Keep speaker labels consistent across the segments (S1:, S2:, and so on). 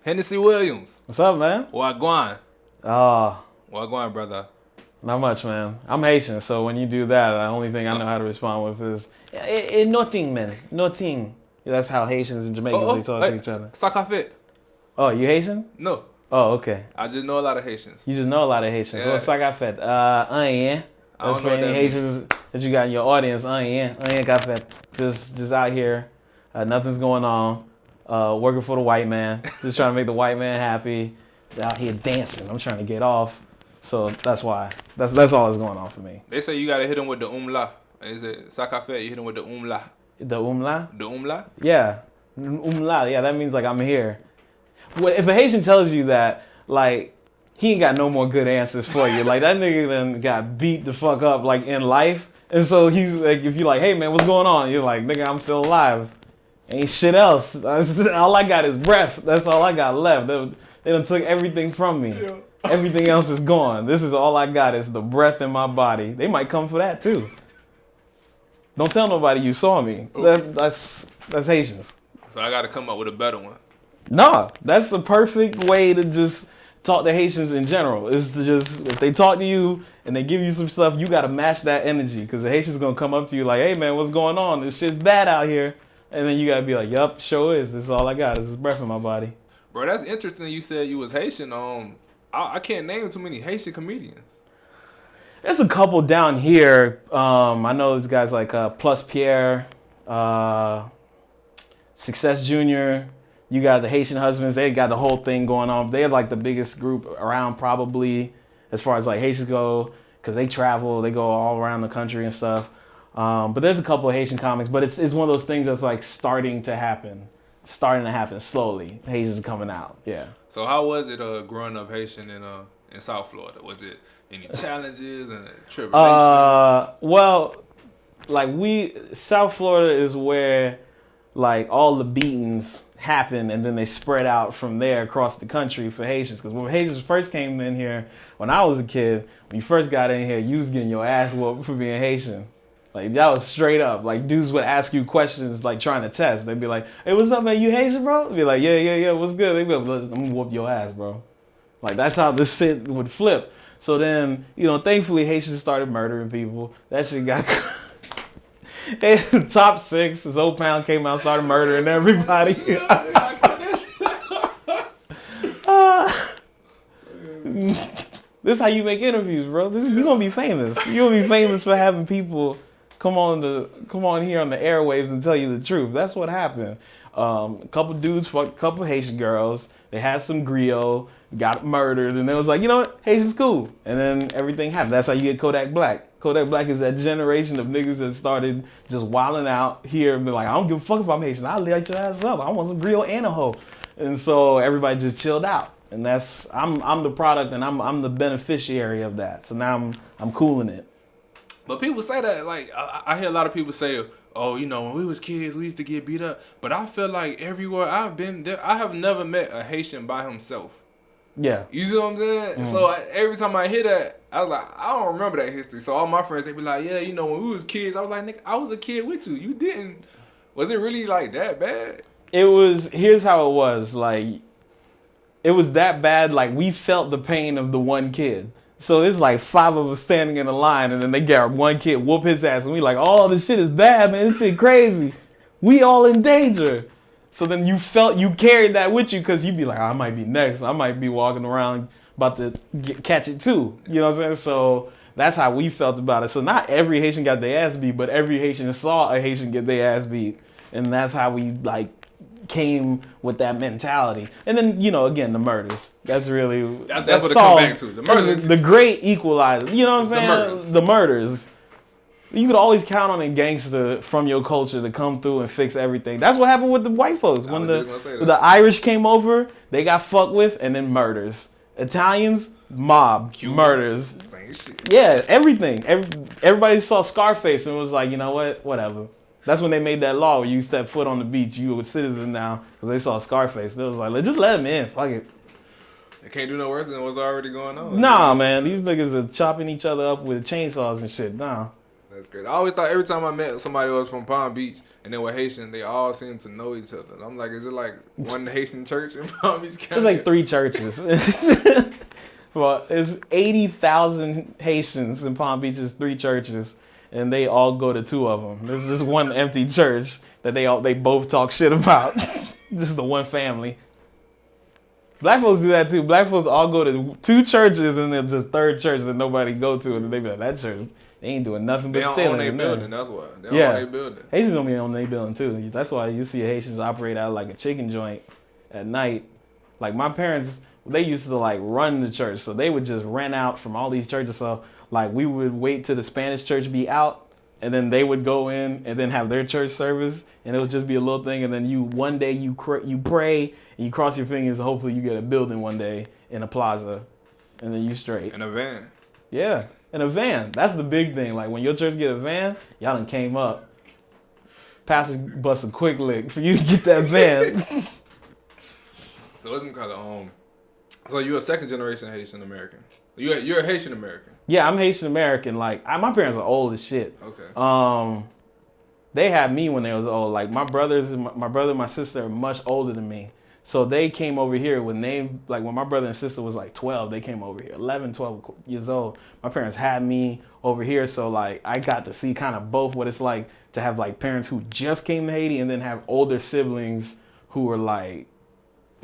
S1: Hennessy Williams.
S2: What's up, man?
S1: Wagwan.
S2: Oh,
S1: Wagwan, brother.
S2: not much, man. I'm Haitian, so when you do that, the only thing I know how to respond with is nothing, man. Nothing. That's how Haitians and Jamaicans they talk to each other.
S1: Sakafet.
S2: Oh, you Haitian?
S1: No.
S2: Oh, okay.
S1: I just know a lot of Haitians.
S2: You just know a lot of Haitians.
S1: Yeah.
S2: What's Sakafet? Yeah. That's for any Haitians that you got in your audience. Yeah. Kafet. Just out here. Nothing's going on. Working for the white man. Just trying to make the white man happy. Out here dancing. I'm trying to get off. So that's why. That's all that's going on for me.
S1: They say you gotta hit him with the umla. Is it Sakafet? You hit him with the umla.
S2: The umla?
S1: The umla?
S2: Yeah. Umla. Yeah, that means like I'm here. Well, if a Haitian tells you that, like, he ain't got no more good answers for you. Like, that nigga done got beat the fuck up, like, in life. And so he's like, if you're like, hey, man, what's going on? You're like, nigga, I'm still alive. Ain't shit else. All I got is breath. That's all I got left. They done took everything from me. Yeah. Everything else is gone. This is all I got is the breath in my body. They might come for that, too. Don't tell nobody you saw me. That's Haitians.
S1: So I gotta come up with a better one.
S2: No, that's the perfect way to just talk to Haitians in general. Is to just, if they talk to you and they give you some stuff, you got to match that energy. Because the Haitian's going to come up to you like, hey, man, what's going on? This shit's bad out here. And then you got to be like, yup, sure is. This is all I got. This is breath in my body.
S1: Bro, that's interesting you said you was Haitian. I can't name too many Haitian comedians.
S2: There's a couple down here. I know these guys like Plus Pierre, Success Junior. You got the Haitian Husbands. They got the whole thing going on. They're like the biggest group around probably as far as like Haitians go because they travel. They go all around the country and stuff. But there's a couple of Haitian comics. But it's one of those things that's like starting to happen slowly. Haitians are coming out. Yeah.
S1: So how was it growing up Haitian in South Florida? Was it any challenges and tribulations?
S2: Well, like South Florida is where like all the beatings happen and then they spread out from there across the country for Haitians. Because when Haitians first came in here, when I was a kid, when you first got in here, you was getting your ass whooped for being Haitian. Like that was straight up. Like dudes would ask you questions like trying to test. They'd be like, hey, what's up, man? You Haitian, bro? Be like, yeah, what's good? They'd be like, I'm gonna whoop your ass, bro. Like that's how this shit would flip. So then, thankfully Haitians started murdering people. That shit got top 6, Zoe Pound came out, started murdering everybody. This is how you make interviews, bro. You're gonna be famous. You're gonna be famous for having people come on here on the airwaves and tell you the truth. That's what happened. A couple dudes fucked a couple Haitian girls. They had some griot, got murdered, and they was like, you know what, Haitian's cool. And then everything happened. That's how you get Kodak Black. Kodak Black is that generation of niggas that started just wilding out here and be like, I don't give a fuck if I'm Haitian. I'll light your ass up. I want some griot and a hoe. And so everybody just chilled out. And I'm the product and I'm the beneficiary of that. So now I'm cooling it.
S1: But people say that, like, I hear a lot of people say, oh, when we was kids, we used to get beat up. But I feel like everywhere I've been, I have never met a Haitian by himself.
S2: Yeah.
S1: You see what I'm saying? Mm. So every time I hear that, I was like, I don't remember that history. So all my friends, they be like, yeah, when we was kids, I was like, nigga, I was a kid with you. You didn't. Was it really like that bad?
S2: Here's how it was. Like, it was that bad. Like, we felt the pain of the one kid. So there's like 5 of us standing in a line, and then they got one kid, whoop his ass, and we like, oh, this shit is bad, man. This shit crazy. We all in danger. So then you carried that with you because you'd be like, I might be next. I might be walking around about to catch it too. You know what I'm saying? So that's how we felt about it. So not every Haitian got their ass beat, but every Haitian saw a Haitian get their ass beat. And that's how we like came with that mentality. And then, again, the murders. That's really...
S1: That's what it comes back to. The murders.
S2: The great equalizer. You know what I'm saying? The murders. You could always count on a gangster from your culture to come through and fix everything. That's what happened with the white folks. When the Irish came over, they got fucked with, and then murders. Italians, mob, Cubans, murders.
S1: Same shit.
S2: Yeah, everything. Everybody saw Scarface and was like, you know what? Whatever. That's when they made that law where you step foot on the beach, you a citizen now, because they saw Scarface. They was like, just let him in. Fuck it.
S1: They can't do no worse than what's already going on.
S2: Nah, man. These niggas are chopping each other up with chainsaws and shit. Nah.
S1: That's great. I always thought every time I met somebody else from Palm Beach and they were Haitian, they all seemed to know each other. I'm like, is it like one Haitian church in Palm Beach County?
S2: There's like 3 churches. Well, there's 80,000 Haitians in Palm Beach. There's 3 churches, and they all go to 2 of them. There's just one empty church that they both talk shit about. This is the one family. Black folks do that too. Black folks all go to 2 churches and then just 3rd church that nobody go to, and they be like, that church, they ain't doing nothing but stealing. They don't own their
S1: building, that's why. They don't own their building.
S2: Haitians don't be on their building too. That's why you see Haitians operate out like a chicken joint at night. Like my parents, they used to like run the church, so they would just rent out from all these churches. So like we would wait till the Spanish church be out, and then they would go in and then have their church service, and it would just be a little thing. And then one day you pray and you cross your fingers, and hopefully you get a building one day in a plaza, and then you straight.
S1: In a van.
S2: Yeah, in a van. That's the big thing. Like when your church get a van, y'all done came up. Pastor bust a quick lick for you to get that van.
S1: So what's kind of So you're a second generation Haitian American. You're a Haitian American.
S2: Yeah, I'm Haitian American. Like my parents are old as shit.
S1: Okay.
S2: They had me when they was old. Like my brother and my sister are much older than me. So they came over here when my brother and sister was like 12, they came over here, 11, 12 years old. My parents had me over here. So like I got to see kind of both what it's like to have like parents who just came to Haiti and then have older siblings who were like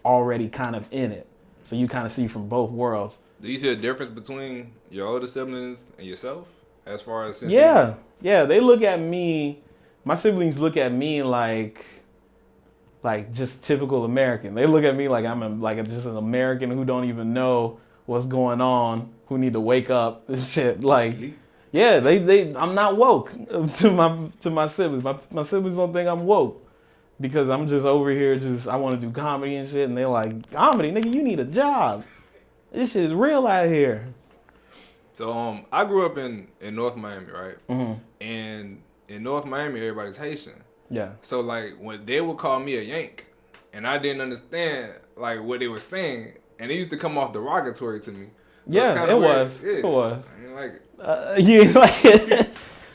S2: already kind of in it. So you kind of see from both worlds.
S1: Do you see a difference between your older siblings and yourself as far as...
S2: Yeah, they look at me, my siblings look at me like just typical American. They look at me like I'm just an American who don't even know what's going on, who need to wake up and shit. Like, yeah, I'm not woke to my siblings. My siblings don't think I'm woke because I'm just over here I want to do comedy and shit. And they're like, comedy, nigga, you need a job. This shit is real out here.
S1: So I grew up in North Miami, right?
S2: Mm-hmm.
S1: And in North Miami, everybody's Haitian.
S2: Yeah.
S1: So like when they would call me a Yank, and I didn't understand like what they were saying, and it used to come off derogatory to me. So
S2: yeah, it was.
S1: Yeah.
S2: It was.
S1: I didn't like it.
S2: You ain't like it.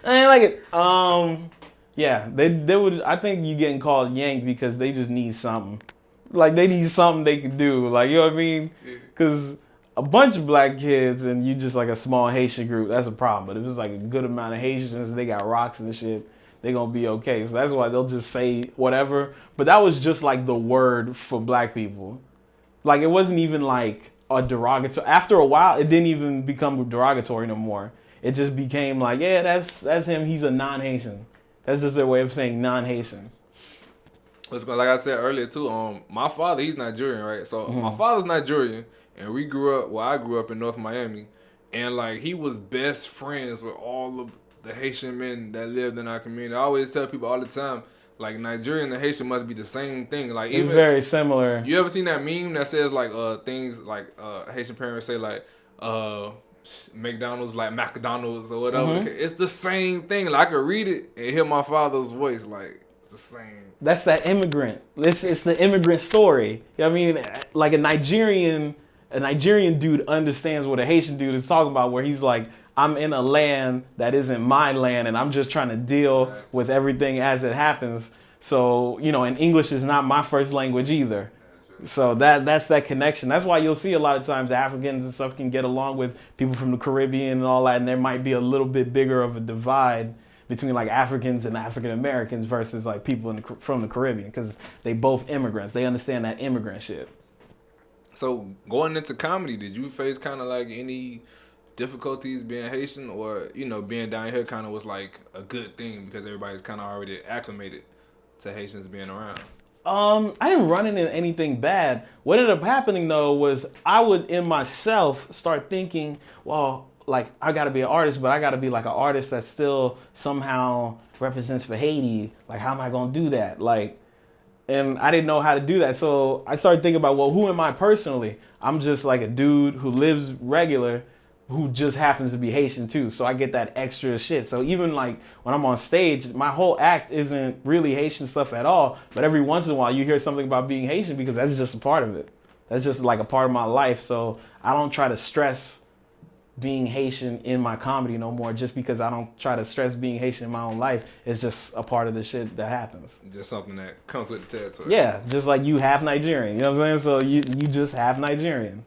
S2: I ain't like it. Yeah, they would. I think you getting called Yank because they just need something. Like they need something they can do. Like you know what I mean? Because a bunch of black kids and you just like a small Haitian group, that's a problem. But if it's like a good amount of Haitians, they got rocks and shit, they gonna be okay. So that's why they'll just say whatever. But that was just like the word for black people. Like it wasn't even like a derogatory. After a while, it didn't even become derogatory no more. It just became like, yeah, that's him. He's a non-Haitian. That's just their way of saying non-Haitian.
S1: Like I said earlier too, my father, he's Nigerian, right? So my father's Nigerian, and I grew up in North Miami, and like he was best friends with all of the Haitian men that lived in our community. I always tell people all the time, like Nigerian and Haitian must be the same thing. Like
S2: it's very similar.
S1: You ever seen that meme that says like things like Haitian parents say like McDonald's like McDonald's or whatever? Mm-hmm. It's the same thing. Like I could read it and hear my father's voice. Like it's the same.
S2: That's that immigrant. It's the immigrant story. You know what I mean? Like a Nigerian dude understands what a Haitian dude is talking about, where he's like, I'm in a land that isn't my land and I'm just trying to deal with everything as it happens. So, and English is not my first language either. So that's that connection. That's why you'll see a lot of times Africans and stuff can get along with people from the Caribbean and all that, and there might be a little bit bigger of a divide between like Africans and African Americans versus like people from the Caribbean, because they both immigrants. They understand that immigrant shit.
S1: So going into comedy, did you face kind of like any difficulties being Haitian, or being down here kind of was like a good thing because everybody's kind of already acclimated to Haitians being around?
S2: I didn't run into anything bad. What ended up happening though was I would in myself start thinking, well, like I gotta be an artist, but I gotta be like an artist that still somehow represents for Haiti. Like how am I gonna do that? And I didn't know how to do that. So I started thinking about, well, who am I personally? I'm just like a dude who lives regular, who just happens to be Haitian too. So I get that extra shit. So even like when I'm on stage, my whole act isn't really Haitian stuff at all. But every once in a while you hear something about being Haitian because that's just a part of it. That's just like a part of my life. So I don't try to stress being Haitian in my comedy no more, just because I don't try to stress being Haitian in my own life. It's just a part of the shit that happens.
S1: Just something that comes with the territory.
S2: Yeah, just like you half Nigerian, you know what I'm saying? So you just half Nigerian.